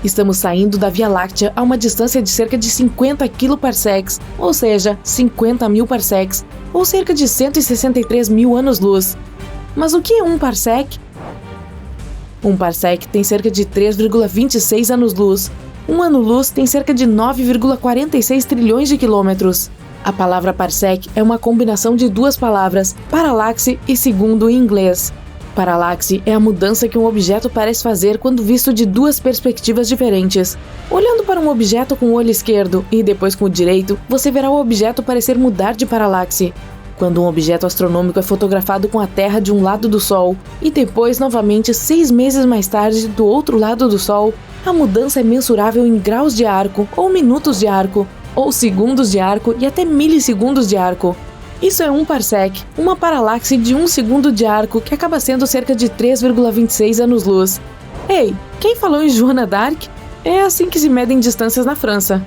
Estamos saindo da Via Láctea a uma distância de cerca de 50 kpc, ou seja, 50 mil parsecs, ou cerca de 163 mil anos-luz. Mas o que é um parsec? Um parsec tem cerca de 3,26 anos-luz. Um ano-luz tem cerca de 9,46 trilhões de quilômetros. A palavra parsec é uma combinação de duas palavras, paralaxe e segundo em inglês. Paralaxe é a mudança que um objeto parece fazer quando visto de duas perspectivas diferentes. Olhando para um objeto com o olho esquerdo e depois com o direito, você verá o objeto parecer mudar de paralaxe. Quando um objeto astronômico é fotografado com a Terra de um lado do Sol e depois novamente 6 meses mais tarde do outro lado do Sol, a mudança é mensurável em graus de arco, ou minutos de arco, ou segundos de arco e até milissegundos de arco. Isso é um parsec, uma paralaxe de 1 segundo de arco que acaba sendo cerca de 3,26 anos-luz. Ei, quem falou em Joana d'Arc? É assim que se medem distâncias na França.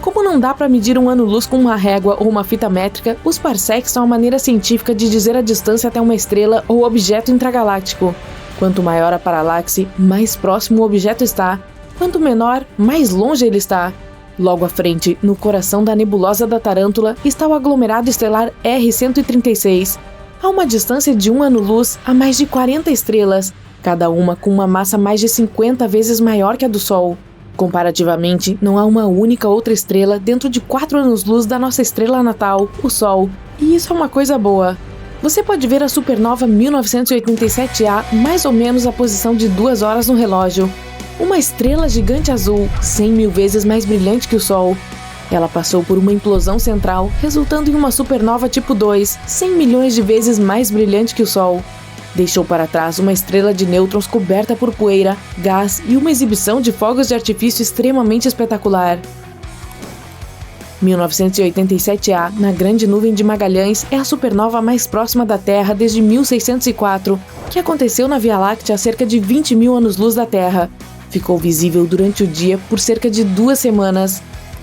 Como não dá para medir um ano-luz com uma régua ou uma fita métrica, os parsecs são a maneira científica de dizer a distância até uma estrela ou objeto intragaláctico. Quanto maior a paralaxe, mais próximo o objeto está. Quanto menor, mais longe ele está. Logo à frente, no coração da nebulosa da Tarântula, está o aglomerado estelar R136. A uma distância de 1 ano-luz, há mais de 40 estrelas, cada uma com uma massa mais de 50 vezes maior que a do Sol. Comparativamente, não há uma única outra estrela dentro de 4 anos-luz da nossa estrela natal, o Sol, e isso é uma coisa boa. Você pode ver a supernova 1987A mais ou menos à posição de 2 horas no relógio. Uma estrela gigante azul, 100 mil vezes mais brilhante que o Sol. Ela passou por uma implosão central, resultando em uma supernova tipo 2, 100 milhões de vezes mais brilhante que o Sol. Deixou para trás uma estrela de nêutrons coberta por poeira, gás e uma exibição de fogos de artifício extremamente espetacular. 1987A, na Grande Nuvem de Magalhães, é a supernova mais próxima da Terra desde 1604, que aconteceu na Via Láctea a cerca de 20 mil anos-luz da Terra. Ficou visível durante o dia por cerca de 2 semanas.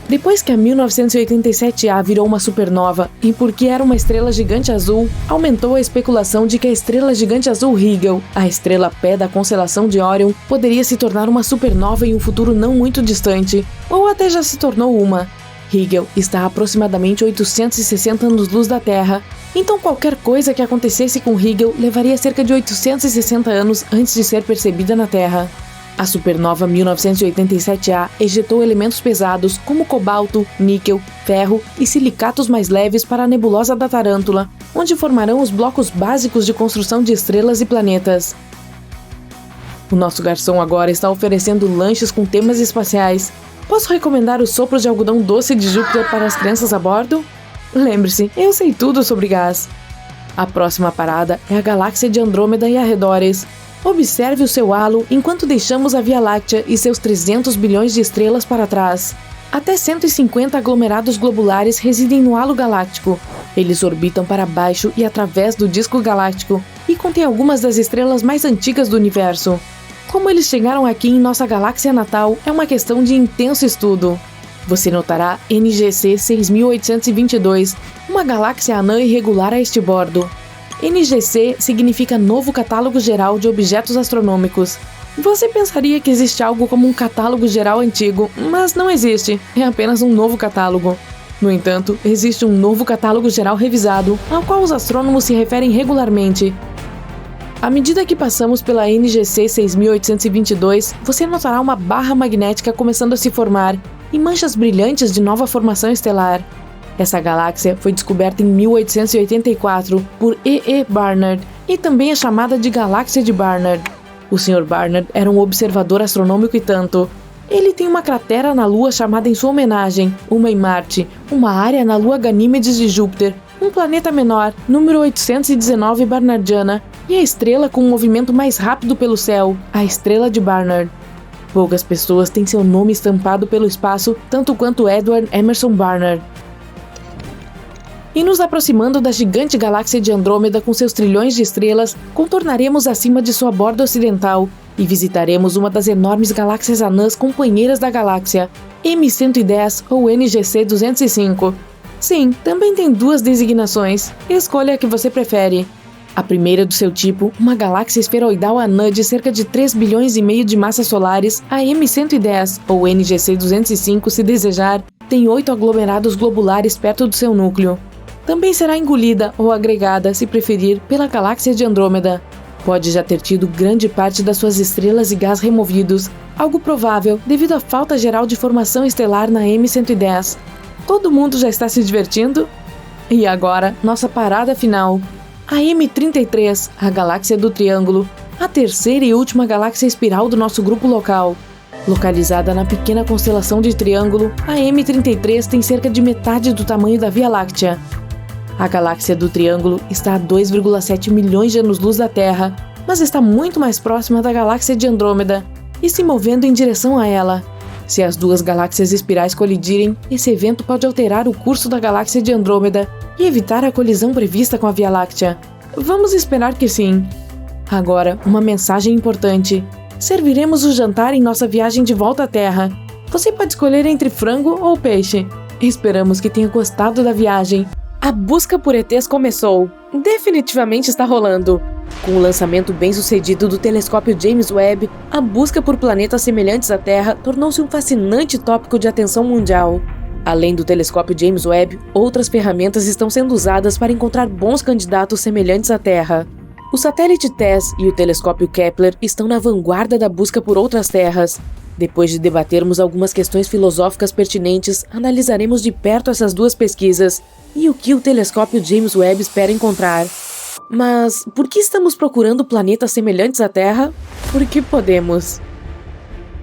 Depois que a 1987A virou uma supernova, e porque era uma estrela gigante azul, aumentou a especulação de que a estrela gigante azul Rigel, a estrela pé da constelação de Órion, poderia se tornar uma supernova em um futuro não muito distante, ou até já se tornou uma. Rigel está a aproximadamente 860 anos-luz da Terra, então qualquer coisa que acontecesse com Rigel levaria cerca de 860 anos antes de ser percebida na Terra. A supernova 1987A ejetou elementos pesados como cobalto, níquel, ferro e silicatos mais leves para a nebulosa da Tarântula, onde formarão os blocos básicos de construção de estrelas e planetas. O nosso garçom agora está oferecendo lanches com temas espaciais. Posso recomendar os sopros de algodão doce de Júpiter para as crianças a bordo? Lembre-se, eu sei tudo sobre gás. A próxima parada é a galáxia de Andrômeda e arredores. Observe o seu halo enquanto deixamos a Via Láctea e seus 300 bilhões de estrelas para trás. Até 150 aglomerados globulares residem no halo galáctico. Eles orbitam para baixo e através do disco galáctico e contêm algumas das estrelas mais antigas do universo. Como eles chegaram aqui em nossa galáxia natal é uma questão de intenso estudo. Você notará NGC 6822, uma galáxia anã irregular a este bordo. NGC significa Novo Catálogo Geral de Objetos Astronômicos. Você pensaria que existe algo como um catálogo geral antigo, mas não existe, é apenas um novo catálogo. No entanto, existe um novo catálogo geral revisado, ao qual os astrônomos se referem regularmente. À medida que passamos pela NGC 6822, você notará uma barra magnética começando a se formar e manchas brilhantes de nova formação estelar. Essa galáxia foi descoberta em 1884 por E. Barnard e também é chamada de Galáxia de Barnard. O Sr. Barnard era um observador astronômico e tanto. Ele tem uma cratera na Lua chamada em sua homenagem, uma em Marte, uma área na Lua Ganímedes de Júpiter, um planeta menor, número 819 Barnardiana, e a estrela com um movimento mais rápido pelo céu, a Estrela de Barnard. Poucas pessoas têm seu nome estampado pelo espaço, tanto quanto Edward Emerson Barnard. E nos aproximando da gigante galáxia de Andrômeda com seus trilhões de estrelas, contornaremos acima de sua borda ocidental e visitaremos uma das enormes galáxias anãs companheiras da galáxia, M110 ou NGC 205. Sim, também tem 2 designações. Escolha a que você prefere. A primeira do seu tipo, uma galáxia esferoidal anã de cerca de 3 bilhões e meio de massas solares, a M110, ou NGC 205 se desejar, tem 8 aglomerados globulares perto do seu núcleo. Também será engolida ou agregada, se preferir, pela galáxia de Andrômeda. Pode já ter tido grande parte das suas estrelas e gás removidos, algo provável devido à falta geral de formação estelar na M110. Todo mundo já está se divertindo? E agora, nossa parada final. A M33, a galáxia do Triângulo, a terceira e última galáxia espiral do nosso grupo local. Localizada na pequena constelação de Triângulo, a M33 tem cerca de metade do tamanho da Via Láctea. A galáxia do Triângulo está a 2,7 milhões de anos-luz da Terra, mas está muito mais próxima da galáxia de Andrômeda e se movendo em direção a ela. Se as duas galáxias espirais colidirem, esse evento pode alterar o curso da galáxia de Andrômeda e evitar a colisão prevista com a Via Láctea. Vamos esperar que sim. Agora, uma mensagem importante. Serviremos o jantar em nossa viagem de volta à Terra. Você pode escolher entre frango ou peixe. Esperamos que tenha gostado da viagem. A busca por ETs começou. Definitivamente está rolando. Com o lançamento bem-sucedido do telescópio James Webb, a busca por planetas semelhantes à Terra tornou-se um fascinante tópico de atenção mundial. Além do telescópio James Webb, outras ferramentas estão sendo usadas para encontrar bons candidatos semelhantes à Terra. O satélite TESS e o telescópio Kepler estão na vanguarda da busca por outras terras. Depois de debatermos algumas questões filosóficas pertinentes, analisaremos de perto essas duas pesquisas e o que o telescópio James Webb espera encontrar. Mas por que estamos procurando planetas semelhantes à Terra? Porque podemos.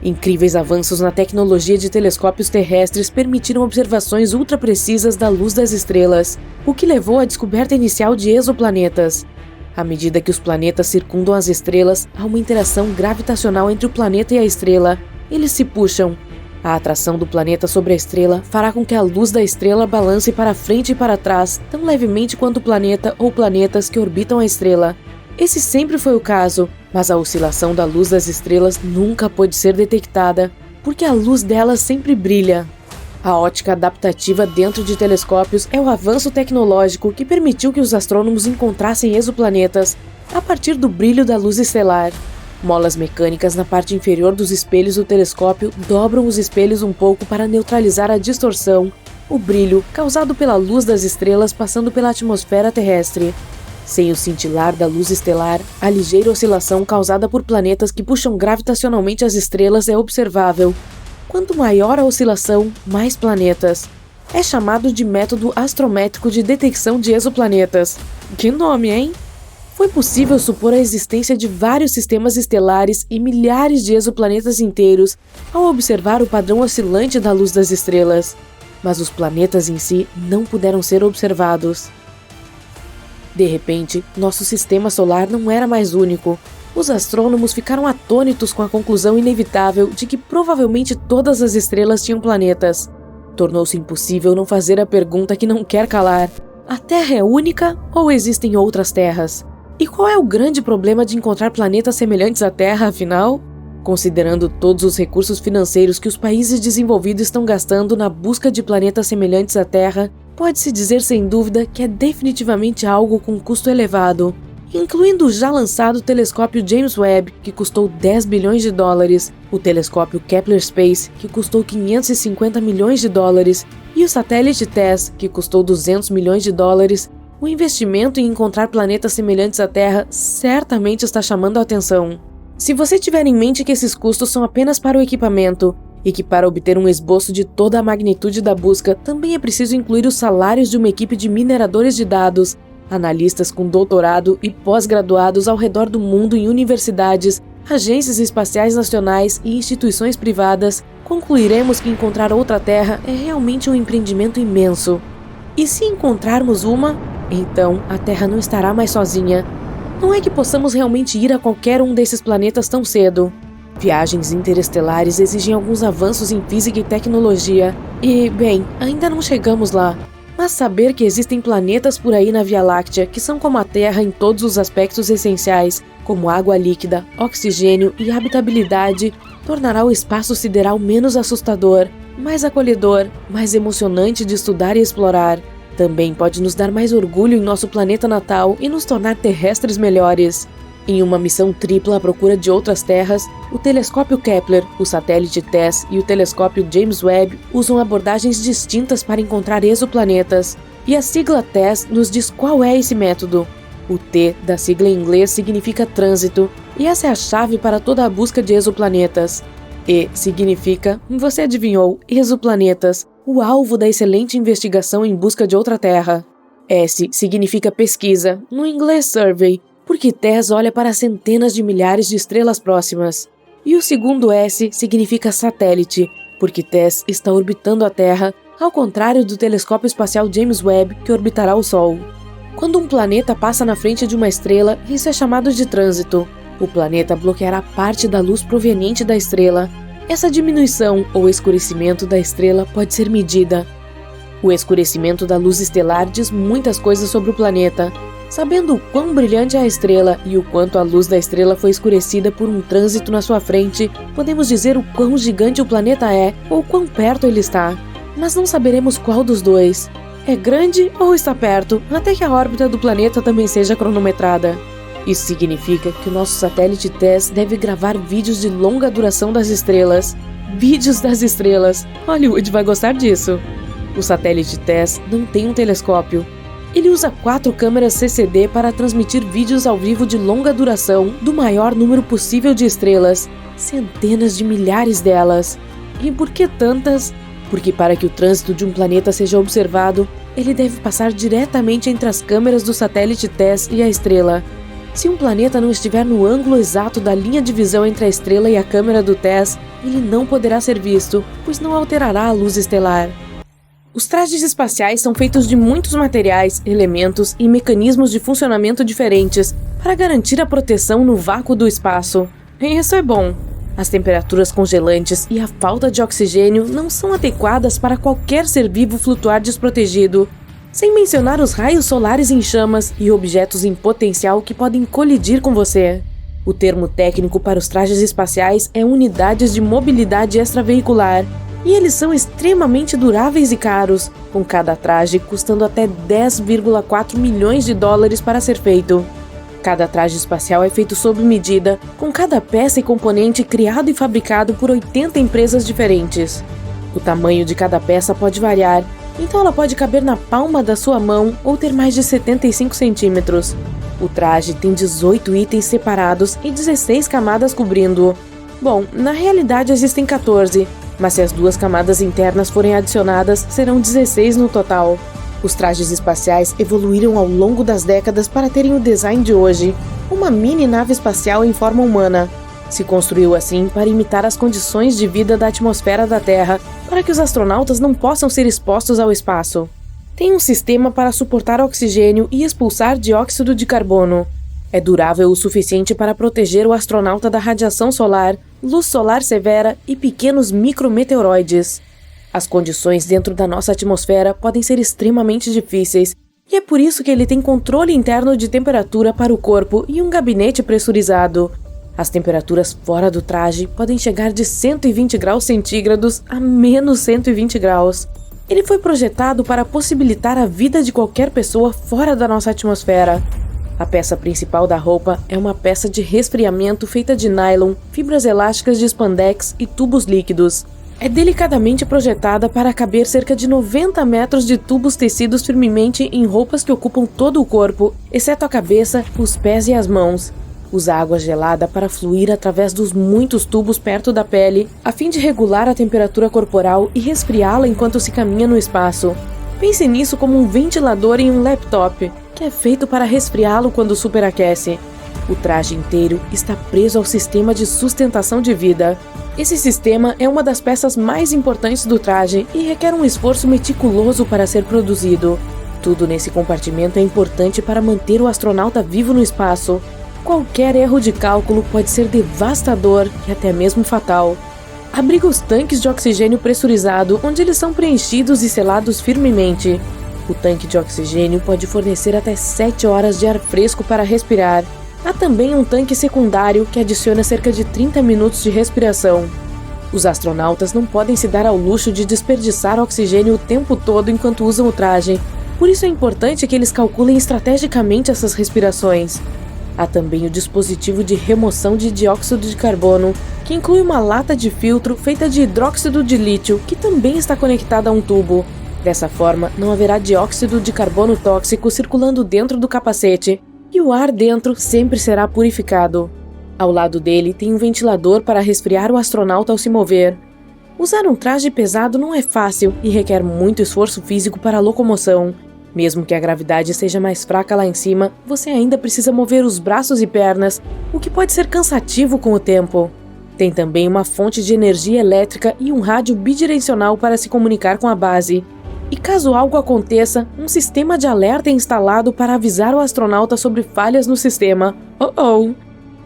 Incríveis avanços na tecnologia de telescópios terrestres permitiram observações ultra-precisas da luz das estrelas, o que levou à descoberta inicial de exoplanetas. À medida que os planetas circundam as estrelas, há uma interação gravitacional entre o planeta e a estrela. Eles se puxam. A atração do planeta sobre a estrela fará com que a luz da estrela balance para frente e para trás, tão levemente quanto o planeta ou planetas que orbitam a estrela. Esse sempre foi o caso, mas a oscilação da luz das estrelas nunca pôde ser detectada, porque a luz delas sempre brilha. A ótica adaptativa dentro de telescópios é o avanço tecnológico que permitiu que os astrônomos encontrassem exoplanetas a partir do brilho da luz estelar. Molas mecânicas na parte inferior dos espelhos do telescópio dobram os espelhos um pouco para neutralizar a distorção, o brilho causado pela luz das estrelas passando pela atmosfera terrestre. Sem o cintilar da luz estelar, a ligeira oscilação causada por planetas que puxam gravitacionalmente as estrelas é observável. Quanto maior a oscilação, mais planetas. É chamado de método astrométrico de detecção de exoplanetas. Que nome, hein? Foi possível supor a existência de vários sistemas estelares e milhares de exoplanetas inteiros ao observar o padrão oscilante da luz das estrelas. Mas os planetas em si não puderam ser observados. De repente, nosso sistema solar não era mais único. Os astrônomos ficaram atônitos com a conclusão inevitável de que provavelmente todas as estrelas tinham planetas. Tornou-se impossível não fazer a pergunta que não quer calar: a Terra é única ou existem outras terras? E qual é o grande problema de encontrar planetas semelhantes à Terra, afinal? Considerando todos os recursos financeiros que os países desenvolvidos estão gastando na busca de planetas semelhantes à Terra, pode-se dizer sem dúvida que é definitivamente algo com custo elevado, incluindo o já lançado telescópio James Webb, que custou 10 bilhões de dólares, o telescópio Kepler Space, que custou 550 milhões de dólares, e o satélite TESS, que custou 200 milhões de dólares. O investimento em encontrar planetas semelhantes à Terra certamente está chamando a atenção. Se você tiver em mente que esses custos são apenas para o equipamento, e que para obter um esboço de toda a magnitude da busca, também é preciso incluir os salários de uma equipe de mineradores de dados, analistas com doutorado e pós-graduados ao redor do mundo em universidades, agências espaciais nacionais e instituições privadas, concluiremos que encontrar outra Terra é realmente um empreendimento imenso. E se encontrarmos uma, então a Terra não estará mais sozinha. Não é que possamos realmente ir a qualquer um desses planetas tão cedo. Viagens interestelares exigem alguns avanços em física e tecnologia, e, bem, ainda não chegamos lá. Mas saber que existem planetas por aí na Via Láctea que são como a Terra em todos os aspectos essenciais, como água líquida, oxigênio e habitabilidade, tornará o espaço sideral menos assustador, mais acolhedor, mais emocionante de estudar e explorar. Também pode nos dar mais orgulho em nosso planeta natal e nos tornar terrestres melhores. Em uma missão tripla à procura de outras terras, o telescópio Kepler, o satélite TESS e o telescópio James Webb usam abordagens distintas para encontrar exoplanetas. E a sigla TESS nos diz qual é esse método. O T da sigla em inglês significa trânsito, e essa é a chave para toda a busca de exoplanetas. E significa, você adivinhou, exoplanetas, o alvo da excelente investigação em busca de outra Terra. S significa pesquisa, no inglês survey, porque TESS olha para centenas de milhares de estrelas próximas. E o segundo S significa satélite, porque TESS está orbitando a Terra, ao contrário do telescópio espacial James Webb, que orbitará o Sol. Quando um planeta passa na frente de uma estrela, isso é chamado de trânsito. O planeta bloqueará parte da luz proveniente da estrela. Essa diminuição ou escurecimento da estrela pode ser medida. O escurecimento da luz estelar diz muitas coisas sobre o planeta. Sabendo o quão brilhante é a estrela e o quanto a luz da estrela foi escurecida por um trânsito na sua frente, podemos dizer o quão gigante o planeta é ou quão perto ele está. Mas não saberemos qual dos dois. É grande ou está perto, até que a órbita do planeta também seja cronometrada. Isso significa que o nosso satélite TESS deve gravar vídeos de longa duração das estrelas. Vídeos das estrelas! Hollywood vai gostar disso! O satélite TESS não tem um telescópio. Ele usa 4 câmeras CCD para transmitir vídeos ao vivo de longa duração do maior número possível de estrelas, centenas de milhares delas. E por que tantas? Porque para que o trânsito de um planeta seja observado, ele deve passar diretamente entre as câmeras do satélite TESS e a estrela. Se um planeta não estiver no ângulo exato da linha de visão entre a estrela e a câmera do TESS, ele não poderá ser visto, pois não alterará a luz estelar. Os trajes espaciais são feitos de muitos materiais, elementos e mecanismos de funcionamento diferentes para garantir a proteção no vácuo do espaço. E isso é bom. As temperaturas congelantes e a falta de oxigênio não são adequadas para qualquer ser vivo flutuar desprotegido, sem mencionar os raios solares em chamas e objetos em potencial que podem colidir com você. O termo técnico para os trajes espaciais é unidades de mobilidade extraveicular, e eles são extremamente duráveis e caros, com cada traje custando até 10,4 milhões de dólares para ser feito. Cada traje espacial é feito sob medida, com cada peça e componente criado e fabricado por 80 empresas diferentes. O tamanho de cada peça pode variar, então ela pode caber na palma da sua mão ou ter mais de 75 centímetros. O traje tem 18 itens separados e 16 camadas cobrindo-o. Bom, na realidade existem 14, mas se as 2 camadas internas forem adicionadas, serão 16 no total. Os trajes espaciais evoluíram ao longo das décadas para terem o design de hoje, uma mini nave espacial em forma humana. Se construiu assim para imitar as condições de vida da atmosfera da Terra, para que os astronautas não possam ser expostos ao espaço. Tem um sistema para suportar oxigênio e expulsar dióxido de carbono. É durável o suficiente para proteger o astronauta da radiação solar, luz solar severa e pequenos micrometeoroides. As condições dentro da nossa atmosfera podem ser extremamente difíceis, e é por isso que ele tem controle interno de temperatura para o corpo e um gabinete pressurizado. As temperaturas fora do traje podem chegar de 120 graus centígrados a menos 120 graus. Ele foi projetado para possibilitar a vida de qualquer pessoa fora da nossa atmosfera. A peça principal da roupa é uma peça de resfriamento feita de nylon, fibras elásticas de spandex e tubos líquidos. É delicadamente projetada para caber cerca de 90 metros de tubos tecidos firmemente em roupas que ocupam todo o corpo, exceto a cabeça, os pés e as mãos. Usa água gelada para fluir através dos muitos tubos perto da pele, a fim de regular a temperatura corporal e resfriá-la enquanto se caminha no espaço. Pense nisso como um ventilador em um laptop, que é feito para resfriá-lo quando superaquece. O traje inteiro está preso ao sistema de sustentação de vida. Esse sistema é uma das peças mais importantes do traje e requer um esforço meticuloso para ser produzido. Tudo nesse compartimento é importante para manter o astronauta vivo no espaço. Qualquer erro de cálculo pode ser devastador e até mesmo fatal. Abriga os tanques de oxigênio pressurizado, onde eles são preenchidos e selados firmemente. O tanque de oxigênio pode fornecer até 7 horas de ar fresco para respirar. Há também um tanque secundário que adiciona cerca de 30 minutos de respiração. Os astronautas não podem se dar ao luxo de desperdiçar oxigênio o tempo todo enquanto usam o traje. Por isso é importante que eles calculem estrategicamente essas respirações. Há também o dispositivo de remoção de dióxido de carbono, que inclui uma lata de filtro feita de hidróxido de lítio, que também está conectada a um tubo. Dessa forma, não haverá dióxido de carbono tóxico circulando dentro do capacete, e o ar dentro sempre será purificado. Ao lado dele tem um ventilador para resfriar o astronauta ao se mover. Usar um traje pesado não é fácil e requer muito esforço físico para a locomoção. Mesmo que a gravidade seja mais fraca lá em cima, você ainda precisa mover os braços e pernas, o que pode ser cansativo com o tempo. Tem também uma fonte de energia elétrica e um rádio bidirecional para se comunicar com a base. E caso algo aconteça, um sistema de alerta é instalado para avisar o astronauta sobre falhas no sistema.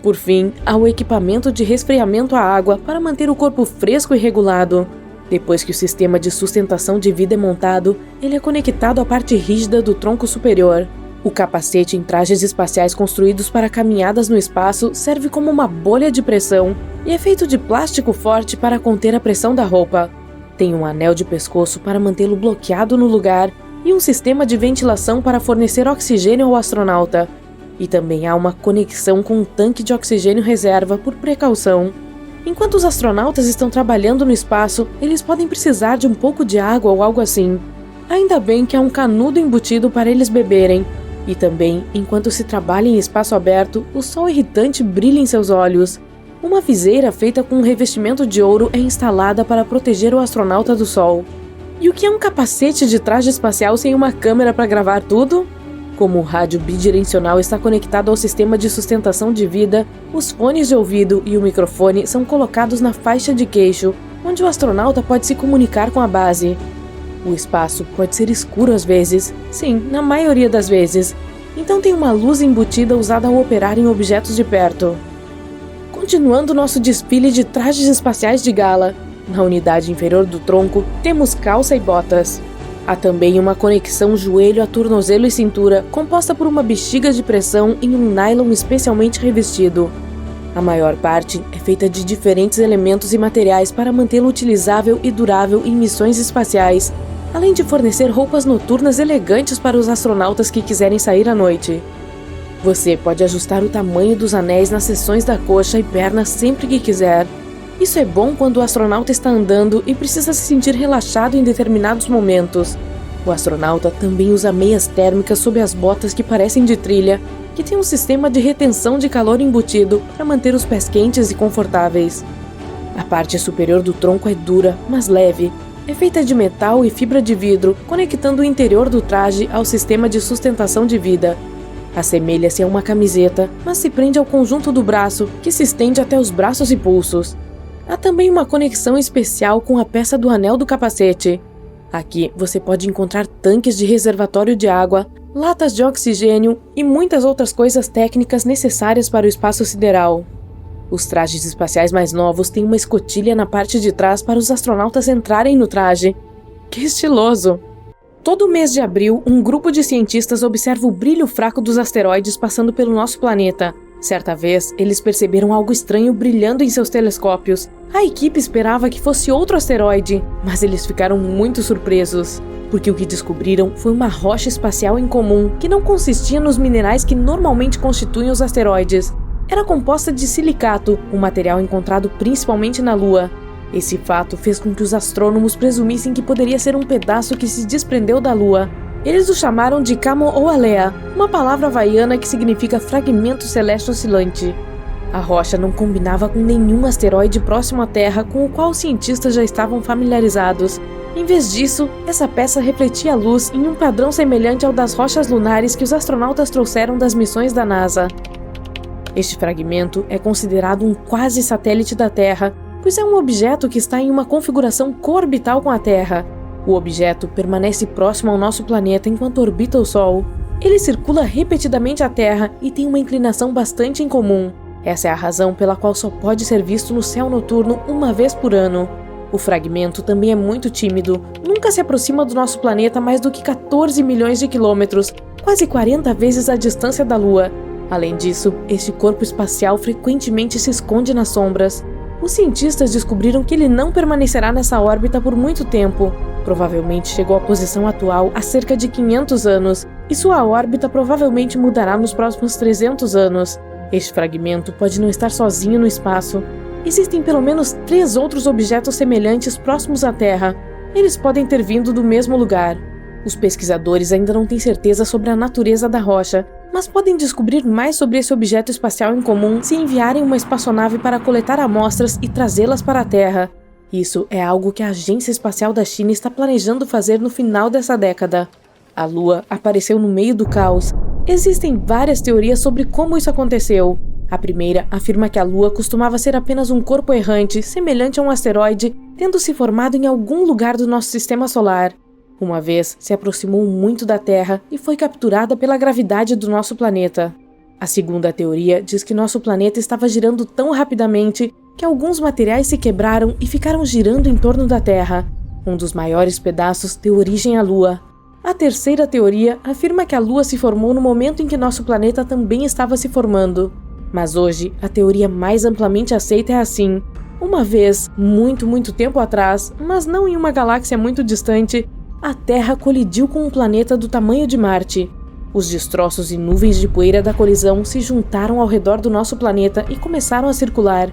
Por fim, há o equipamento de resfriamento à água para manter o corpo fresco e regulado. Depois que o sistema de sustentação de vida é montado, ele é conectado à parte rígida do tronco superior. O capacete em trajes espaciais construídos para caminhadas no espaço serve como uma bolha de pressão e é feito de plástico forte para conter a pressão da roupa. Tem um anel de pescoço para mantê-lo bloqueado no lugar e um sistema de ventilação para fornecer oxigênio ao astronauta. E também há uma conexão com um tanque de oxigênio reserva por precaução. Enquanto os astronautas estão trabalhando no espaço, eles podem precisar de um pouco de água ou algo assim. Ainda bem que há um canudo embutido para eles beberem. E também, enquanto se trabalha em espaço aberto, o sol irritante brilha em seus olhos. Uma viseira feita com um revestimento de ouro é instalada para proteger o astronauta do sol. E o que é um capacete de traje espacial sem uma câmera para gravar tudo? Como o rádio bidirecional está conectado ao sistema de sustentação de vida, os fones de ouvido e o microfone são colocados na faixa de queixo, onde o astronauta pode se comunicar com a base. O espaço pode ser escuro às vezes, sim, na maioria das vezes, então tem uma luz embutida usada ao operar em objetos de perto. Continuando nosso desfile de trajes espaciais de gala, na unidade inferior do tronco temos calça e botas. Há também uma conexão joelho a tornozelo e cintura, composta por uma bexiga de pressão em um nylon especialmente revestido. A maior parte é feita de diferentes elementos e materiais para mantê-lo utilizável e durável em missões espaciais, além de fornecer roupas noturnas elegantes para os astronautas que quiserem sair à noite. Você pode ajustar o tamanho dos anéis nas seções da coxa e perna sempre que quiser. Isso é bom quando o astronauta está andando e precisa se sentir relaxado em determinados momentos. O astronauta também usa meias térmicas sob as botas que parecem de trilha, que tem um sistema de retenção de calor embutido para manter os pés quentes e confortáveis. A parte superior do tronco é dura, mas leve. É feita de metal e fibra de vidro, conectando o interior do traje ao sistema de sustentação de vida. Assemelha-se a uma camiseta, mas se prende ao conjunto do braço, que se estende até os braços e pulsos. Há também uma conexão especial com a peça do anel do capacete. Aqui você pode encontrar tanques de reservatório de água, latas de oxigênio e muitas outras coisas técnicas necessárias para o espaço sideral. Os trajes espaciais mais novos têm uma escotilha na parte de trás para os astronautas entrarem no traje. Que estiloso! Todo mês de abril, um grupo de cientistas observa o brilho fraco dos asteroides passando pelo nosso planeta. Certa vez, eles perceberam algo estranho brilhando em seus telescópios. A equipe esperava que fosse outro asteroide, mas eles ficaram muito surpresos, porque o que descobriram foi uma rocha espacial incomum que não consistia nos minerais que normalmente constituem os asteroides. Era composta de silicato, um material encontrado principalmente na Lua. Esse fato fez com que os astrônomos presumissem que poderia ser um pedaço que se desprendeu da Lua. Eles o chamaram de Kamo'olea, uma palavra havaiana que significa fragmento celeste oscilante. A rocha não combinava com nenhum asteroide próximo à Terra com o qual os cientistas já estavam familiarizados. Em vez disso, essa peça refletia a luz em um padrão semelhante ao das rochas lunares que os astronautas trouxeram das missões da NASA. Este fragmento é considerado um quase satélite da Terra, pois é um objeto que está em uma configuração coorbital com a Terra. O objeto permanece próximo ao nosso planeta enquanto orbita o Sol. Ele circula repetidamente a Terra e tem uma inclinação bastante incomum. Essa é a razão pela qual só pode ser visto no céu noturno uma vez por ano. O fragmento também é muito tímido, nunca se aproxima do nosso planeta mais do que 14 milhões de quilômetros, quase 40 vezes a distância da Lua. Além disso, este corpo espacial frequentemente se esconde nas sombras. Os cientistas descobriram que ele não permanecerá nessa órbita por muito tempo. Provavelmente chegou à posição atual há cerca de 500 anos, e sua órbita provavelmente mudará nos próximos 300 anos. Este fragmento pode não estar sozinho no espaço. Existem pelo menos 3 outros objetos semelhantes próximos à Terra. Eles podem ter vindo do mesmo lugar. Os pesquisadores ainda não têm certeza sobre a natureza da rocha, mas podem descobrir mais sobre esse objeto espacial em comum se enviarem uma espaçonave para coletar amostras e trazê-las para a Terra. Isso é algo que a Agência Espacial da China está planejando fazer no final dessa década. A Lua apareceu no meio do caos. Existem várias teorias sobre como isso aconteceu. A primeira afirma que a Lua costumava ser apenas um corpo errante, semelhante a um asteroide, tendo se formado em algum lugar do nosso sistema solar. Uma vez se aproximou muito da Terra e foi capturada pela gravidade do nosso planeta. A segunda teoria diz que nosso planeta estava girando tão rapidamente que alguns materiais se quebraram e ficaram girando em torno da Terra. Um dos maiores pedaços deu origem à Lua. A terceira teoria afirma que a Lua se formou no momento em que nosso planeta também estava se formando. Mas hoje, a teoria mais amplamente aceita é assim. Uma vez, muito tempo atrás, mas não em uma galáxia muito distante, a Terra colidiu com um planeta do tamanho de Marte. Os destroços e nuvens de poeira da colisão se juntaram ao redor do nosso planeta e começaram a circular.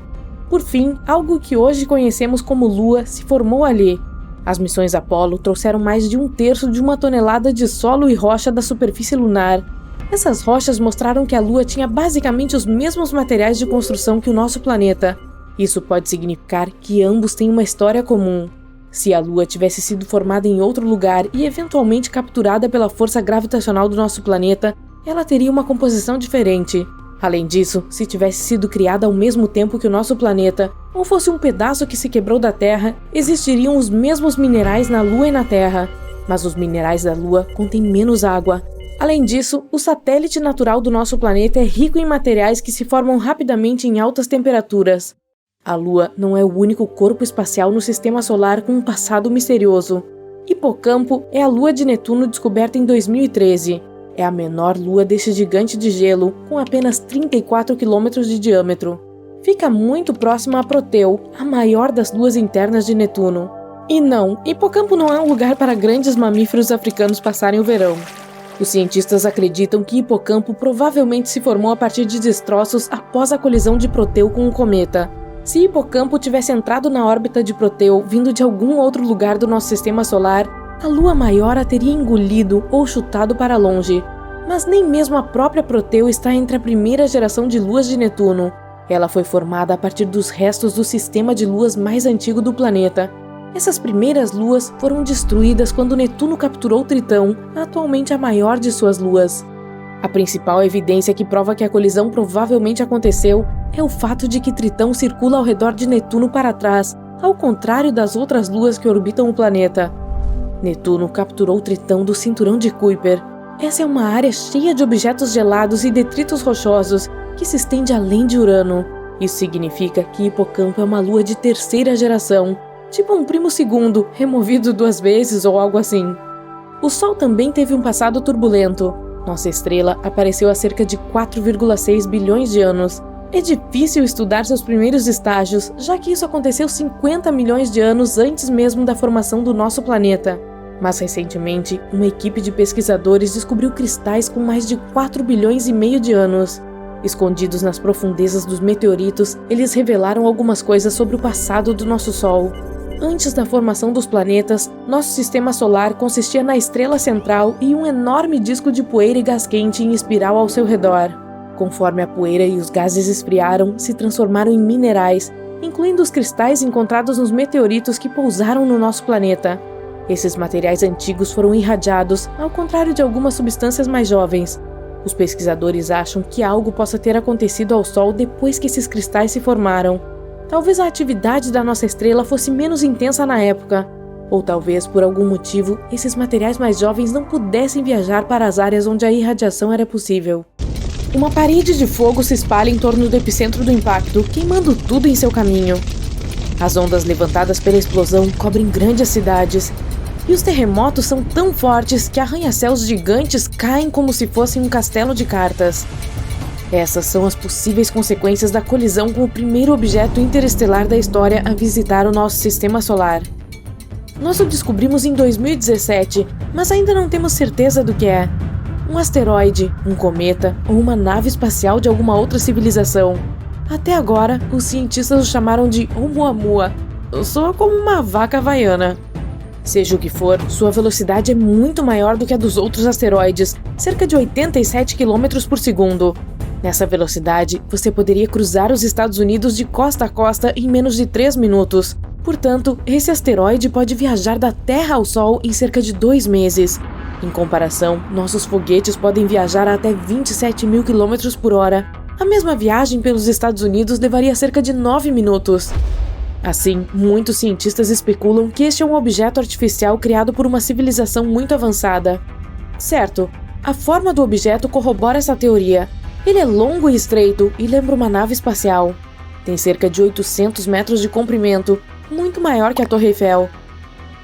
Por fim, algo que hoje conhecemos como Lua se formou ali. As missões Apollo trouxeram mais de 1/3 de uma tonelada de solo e rocha da superfície lunar. Essas rochas mostraram que a Lua tinha basicamente os mesmos materiais de construção que o nosso planeta. Isso pode significar que ambos têm uma história comum. Se a Lua tivesse sido formada em outro lugar e eventualmente capturada pela força gravitacional do nosso planeta, ela teria uma composição diferente. Além disso, se tivesse sido criada ao mesmo tempo que o nosso planeta, ou fosse um pedaço que se quebrou da Terra, existiriam os mesmos minerais na Lua e na Terra. Mas os minerais da Lua contêm menos água. Além disso, o satélite natural do nosso planeta é rico em materiais que se formam rapidamente em altas temperaturas. A Lua não é o único corpo espacial no sistema solar com um passado misterioso. Hipocampo é a lua de Netuno descoberta em 2013. É a menor lua deste gigante de gelo, com apenas 34 km de diâmetro. Fica muito próxima a Proteu, a maior das luas internas de Netuno. E não, Hipocampo não é um lugar para grandes mamíferos africanos passarem o verão. Os cientistas acreditam que Hipocampo provavelmente se formou a partir de destroços após a colisão de Proteu com um cometa. Se Hipocampo tivesse entrado na órbita de Proteu vindo de algum outro lugar do nosso sistema solar, a lua maior a teria engolido ou chutado para longe. Mas nem mesmo a própria Proteu está entre a primeira geração de luas de Netuno. Ela foi formada a partir dos restos do sistema de luas mais antigo do planeta. Essas primeiras luas foram destruídas quando Netuno capturou Tritão, atualmente a maior de suas luas. A principal evidência que prova que a colisão provavelmente aconteceu é o fato de que Tritão circula ao redor de Netuno para trás, ao contrário das outras luas que orbitam o planeta. Netuno capturou Tritão do cinturão de Kuiper. Essa é uma área cheia de objetos gelados e detritos rochosos que se estende além de Urano. Isso significa que Hipocampo é uma lua de terceira geração, tipo um primo segundo, removido 2 vezes ou algo assim. O Sol também teve um passado turbulento. Nossa estrela apareceu há cerca de 4,6 bilhões de anos. É difícil estudar seus primeiros estágios, já que isso aconteceu 50 milhões de anos antes mesmo da formação do nosso planeta. Mas recentemente, uma equipe de pesquisadores descobriu cristais com mais de 4 bilhões e meio de anos. Escondidos nas profundezas dos meteoritos, eles revelaram algumas coisas sobre o passado do nosso Sol. Antes da formação dos planetas, nosso sistema solar consistia na estrela central e um enorme disco de poeira e gás quente em espiral ao seu redor. Conforme a poeira e os gases esfriaram, se transformaram em minerais, incluindo os cristais encontrados nos meteoritos que pousaram no nosso planeta. Esses materiais antigos foram irradiados, ao contrário de algumas substâncias mais jovens. Os pesquisadores acham que algo possa ter acontecido ao Sol depois que esses cristais se formaram. Talvez a atividade da nossa estrela fosse menos intensa na época, ou talvez, por algum motivo, esses materiais mais jovens não pudessem viajar para as áreas onde a irradiação era possível. Uma parede de fogo se espalha em torno do epicentro do impacto, queimando tudo em seu caminho. As ondas levantadas pela explosão cobrem grandes cidades, e os terremotos são tão fortes que arranha-céus gigantes caem como se fossem um castelo de cartas. Essas são as possíveis consequências da colisão com o primeiro objeto interestelar da história a visitar o nosso sistema solar. Nós o descobrimos em 2017, mas ainda não temos certeza do que é. Um asteroide, um cometa ou uma nave espacial de alguma outra civilização. Até agora, os cientistas o chamaram de Oumuamua. Soa como uma vaca havaiana. Seja o que for, sua velocidade é muito maior do que a dos outros asteroides, cerca de 87 km por segundo. Nessa velocidade, você poderia cruzar os Estados Unidos de costa a costa em menos de 3 minutos. Portanto, esse asteroide pode viajar da Terra ao Sol em cerca de 2 meses. Em comparação, nossos foguetes podem viajar a até 27 mil km por hora. A mesma viagem pelos Estados Unidos levaria cerca de 9 minutos. Assim, muitos cientistas especulam que este é um objeto artificial criado por uma civilização muito avançada. Certo, a forma do objeto corrobora essa teoria. Ele é longo e estreito e lembra uma nave espacial. Tem cerca de 800 metros de comprimento, muito maior que a Torre Eiffel.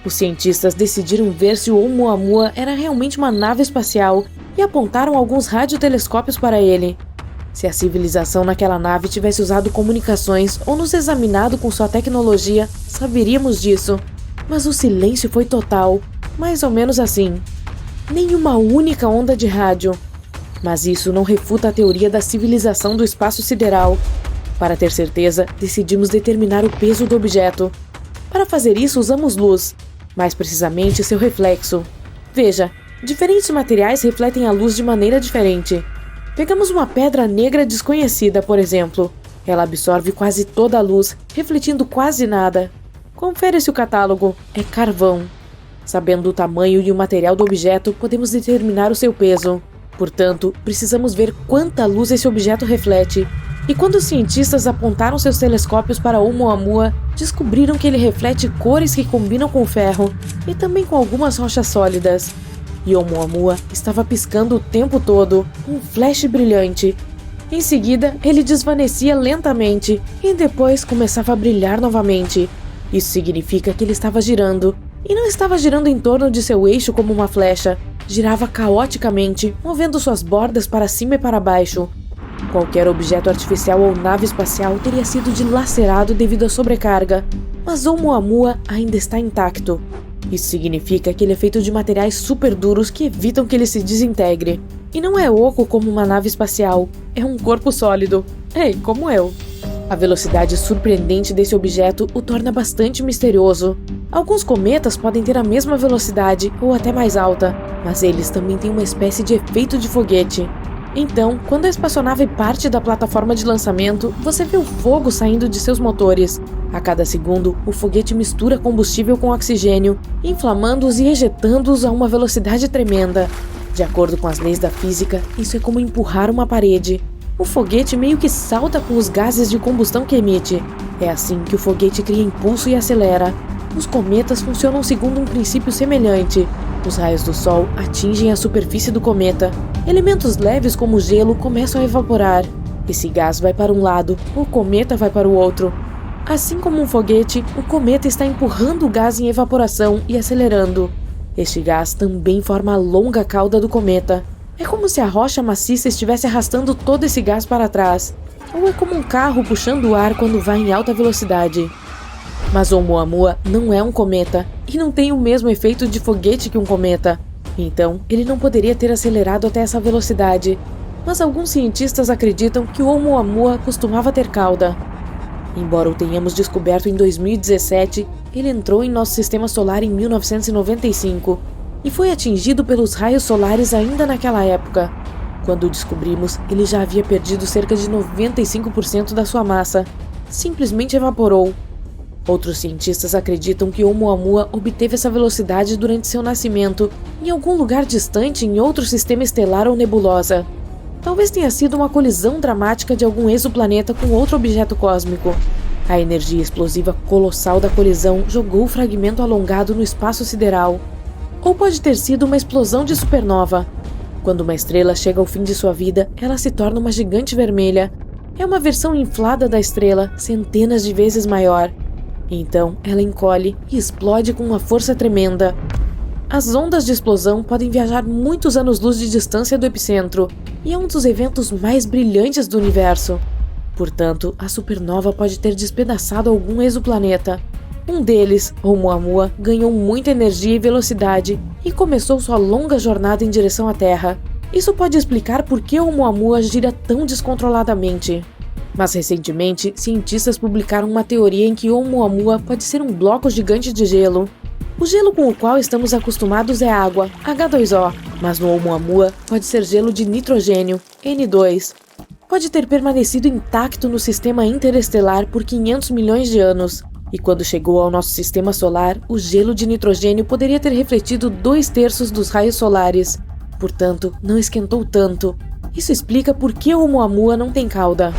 Os cientistas decidiram ver se o Oumuamua era realmente uma nave espacial e apontaram alguns radiotelescópios para ele. Se a civilização naquela nave tivesse usado comunicações ou nos examinado com sua tecnologia, saberíamos disso. Mas o silêncio foi total, mais ou menos assim. Nenhuma única onda de rádio. Mas isso não refuta a teoria da civilização do espaço sideral. Para ter certeza, decidimos determinar o peso do objeto. Para fazer isso, usamos luz, mais precisamente seu reflexo. Veja, diferentes materiais refletem a luz de maneira diferente. Pegamos uma pedra negra desconhecida, por exemplo. Ela absorve quase toda a luz, refletindo quase nada. Confere-se o catálogo. É carvão. Sabendo o tamanho e o material do objeto, podemos determinar o seu peso. Portanto, precisamos ver quanta luz esse objeto reflete. E quando os cientistas apontaram seus telescópios para Oumuamua, descobriram que ele reflete cores que combinam com o ferro e também com algumas rochas sólidas. E Oumuamua estava piscando o tempo todo, um flash brilhante. Em seguida, ele desvanecia lentamente e depois começava a brilhar novamente. Isso significa que ele estava girando. E não estava girando em torno de seu eixo como uma flecha. Girava caoticamente, movendo suas bordas para cima e para baixo. Qualquer objeto artificial ou nave espacial teria sido dilacerado devido à sobrecarga, mas Oumuamua ainda está intacto. Isso significa que ele é feito de materiais super duros que evitam que ele se desintegre. E não é oco como uma nave espacial, é um corpo sólido. Ei, como eu. A velocidade surpreendente desse objeto o torna bastante misterioso. Alguns cometas podem ter a mesma velocidade ou até mais alta, mas eles também têm uma espécie de efeito de foguete. Então, quando a espaçonave parte da plataforma de lançamento, você vê o fogo saindo de seus motores. A cada segundo, o foguete mistura combustível com oxigênio, inflamando-os e ejetando-os a uma velocidade tremenda. De acordo com as leis da física, isso é como empurrar uma parede. O foguete meio que salta com os gases de combustão que emite. É assim que o foguete cria impulso e acelera. Os cometas funcionam segundo um princípio semelhante. Os raios do Sol atingem a superfície do cometa. Elementos leves como o gelo começam a evaporar. Esse gás vai para um lado, o cometa vai para o outro. Assim como um foguete, o cometa está empurrando o gás em evaporação e acelerando. Este gás também forma a longa cauda do cometa. É como se a rocha maciça estivesse arrastando todo esse gás para trás. Ou é como um carro puxando o ar quando vai em alta velocidade. Mas Oumuamua não é um cometa e não tem o mesmo efeito de foguete que um cometa. Então, ele não poderia ter acelerado até essa velocidade. Mas alguns cientistas acreditam que o Oumuamua costumava ter cauda. Embora o tenhamos descoberto em 2017, ele entrou em nosso sistema solar em 1995 e foi atingido pelos raios solares ainda naquela época. Quando o descobrimos, ele já havia perdido cerca de 95% da sua massa. Simplesmente evaporou. Outros cientistas acreditam que Oumuamua obteve essa velocidade durante seu nascimento em algum lugar distante em outro sistema estelar ou nebulosa. Talvez tenha sido uma colisão dramática de algum exoplaneta com outro objeto cósmico. A energia explosiva colossal da colisão jogou o fragmento alongado no espaço sideral. Ou pode ter sido uma explosão de supernova. Quando uma estrela chega ao fim de sua vida, ela se torna uma gigante vermelha. É uma versão inflada da estrela, centenas de vezes maior. Então, ela encolhe e explode com uma força tremenda. As ondas de explosão podem viajar muitos anos-luz de distância do epicentro, e é um dos eventos mais brilhantes do universo. Portanto, a supernova pode ter despedaçado algum exoplaneta. Um deles, Oumuamua, ganhou muita energia e velocidade e começou sua longa jornada em direção à Terra. Isso pode explicar por que Oumuamua gira tão descontroladamente. Mas recentemente, cientistas publicaram uma teoria em que Oumuamua pode ser um bloco gigante de gelo. O gelo com o qual estamos acostumados é água, H2O, mas no Oumuamua pode ser gelo de nitrogênio, N2. Pode ter permanecido intacto no sistema interestelar por 500 milhões de anos. E quando chegou ao nosso sistema solar, o gelo de nitrogênio poderia ter refletido 2/3 dos raios solares. Portanto, não esquentou tanto. Isso explica por que Oumuamua não tem cauda.